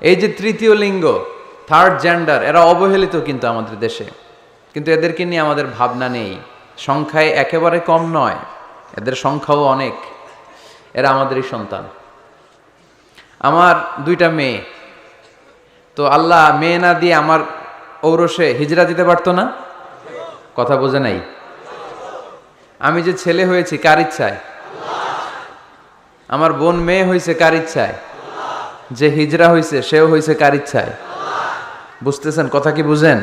এই যে তৃতীয় লিঙ্গ, থার্ড জেন্ডার, এরা অবহেলিত কিন্তু আমাদের দেশে, কিন্তু এদেরকে নিয়ে আমাদের ভাবনা নেই। সংখ্যায় একেবারে কম নয়, এদের সংখ্যাও অনেক। এরা আমাদেরই সন্তান। আমার দুইটা মেয়ে, তো আল্লাহ মেয়ে না দিয়ে আমার ঔরসে হিজরা দিতে পারতো না? কথা বোঝে নাই? আমি যে ছেলে হয়েছি কার ইচ্ছায়? আমার বোন মেয়ে হয়েছে কার ইচ্ছায়? যে হিজরা হয়েছে সেও হয়েছে কার ইচ্ছায়? বুঝতেছেন কথা কি বুঝেন?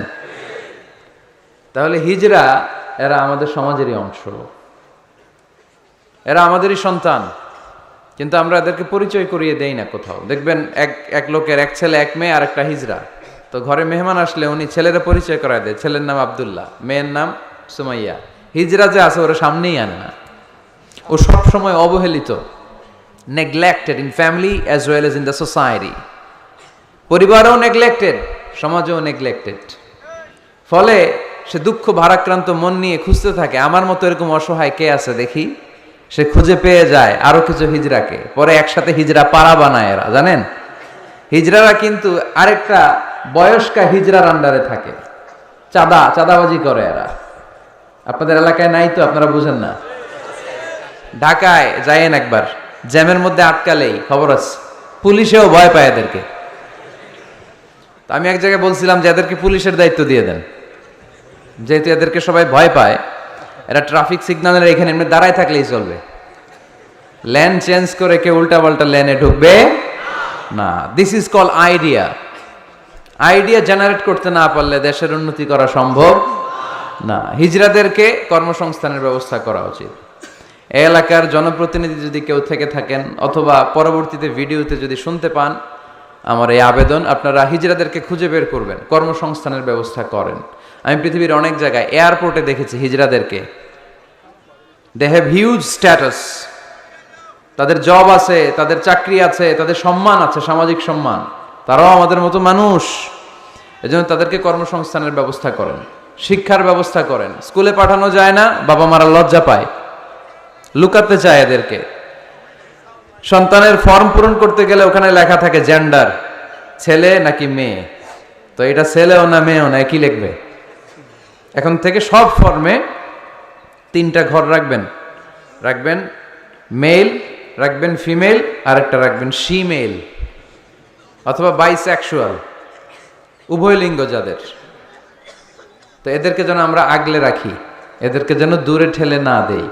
তাহলে হিজরা এরা আমাদের সমাজেরই অংশ, এরা আমাদেরই সন্তান, কিন্তু আমরা এদেরকে পরিচয় করিয়ে দেই না কোথাও। দেখবেন এক লোকের এক ছেলে এক মেয়ে আর একটা হিজরা, তো ঘরে মেহমান আসলে উনি ছেলেরা পরিচয় করায় দেয়, ছেলের নাম আব্দুল্লাহ, মেয়ের নাম সুমাইয়া। হিজরা যে আছে ওরা সামনেই আনে না। ও সব সময় অবহেলিত, neglected in family as well as in the society. পরিবারও নেগলেক্টেড, সমাজও নেগলেক্টেড। ফলে সে দুঃখ ভারাক্রান্ত মন নিয়ে খুঁজতে থাকে, আমার মতো এরকম অসহায় কে আছে দেখি। সে খুঁজে পেয়ে যায় আরো কিছু হিজড়াকে, পরে একসাথে হিজড়া পাড়া বানায় এরা, জানেন? হিজড়ারা কিন্তু আরেকটা বয়স্কা হিজড়ার আন্ডারে থাকে, চাঁদাবাজি করে এরা। আপনাদের এলাকায় নাই তো, আপনারা বুঝেন না। ঢাকায় যায়েন একবার, জ্যামের মধ্যে আটকালেই খবর আছে, পুলিশেও ভয় পায় এদেরকে। আমি এক জায়গায় বলছিলাম যে এদেরকে পুলিশের দায়িত্ব দিয়ে দেন, যেহেতু এদেরকে সবাই ভয় পায়। এরা ট্রাফিক সিগন্যালের এখানে এমনি দাঁড়ায় থাকলেই চলবে, লেন চেঞ্জ করে কেউ উল্টা পাল্টা লেনে ঢুকবে না। This is call idea. Idea generate করতে না পারলে দেশের উন্নতি করা সম্ভব না। হিজড়াদেরকে কর্মসংস্থানের ব্যবস্থা করা উচিত। এই এলাকার জনপ্রতিনিধি যদি কেউ থেকে থাকেন, অথবা পরবর্তীতে ভিডিওতে যদি শুনতে পান, আমার এই আবেদন, আপনারা হিজড়াদেরকে খুঁজে বের করবেন, কর্মসংস্থানের ব্যবস্থা করেন। আমি পৃথিবীর অনেক জায়গায় এয়ারপোর্টে দেখেছি হিজড়াদেরকে, দে হ্যাভ হিউজ স্ট্যাটাস, তাদের জব আছে, তাদের চাকরি আছে, তাদের সম্মান আছে, সামাজিক সম্মান। তারাও আমাদের মতো মানুষ, এজন্য তাদেরকে কর্মসংস্থানের ব্যবস্থা করেন, শিক্ষার ব্যবস্থা করেন। স্কুলে পাঠানো যায় না, বাবা মারা লজ্জা পায়, লুকাতে চায় এদেরকে। সন্তানের ফর্ম পূরণ করতে গেলে ওখানে লেখা থাকে জেন্ডার, ছেলে নাকি মেয়ে। তো এটা ছেলেও না মেয়েও না, একই লিখবে। এখন থেকে সব ফর্মে 3টা ঘর রাখবেন মেল, রাখবেন ফিমেল, আর একটা রাখবেন শিমেল অথবা বাইসেক্সুয়াল, উভয় লিঙ্গ যাদের। তো এদেরকে যেন আমরা আগলে রাখি, এদেরকে যেন দূরে ঠেলে না দেই।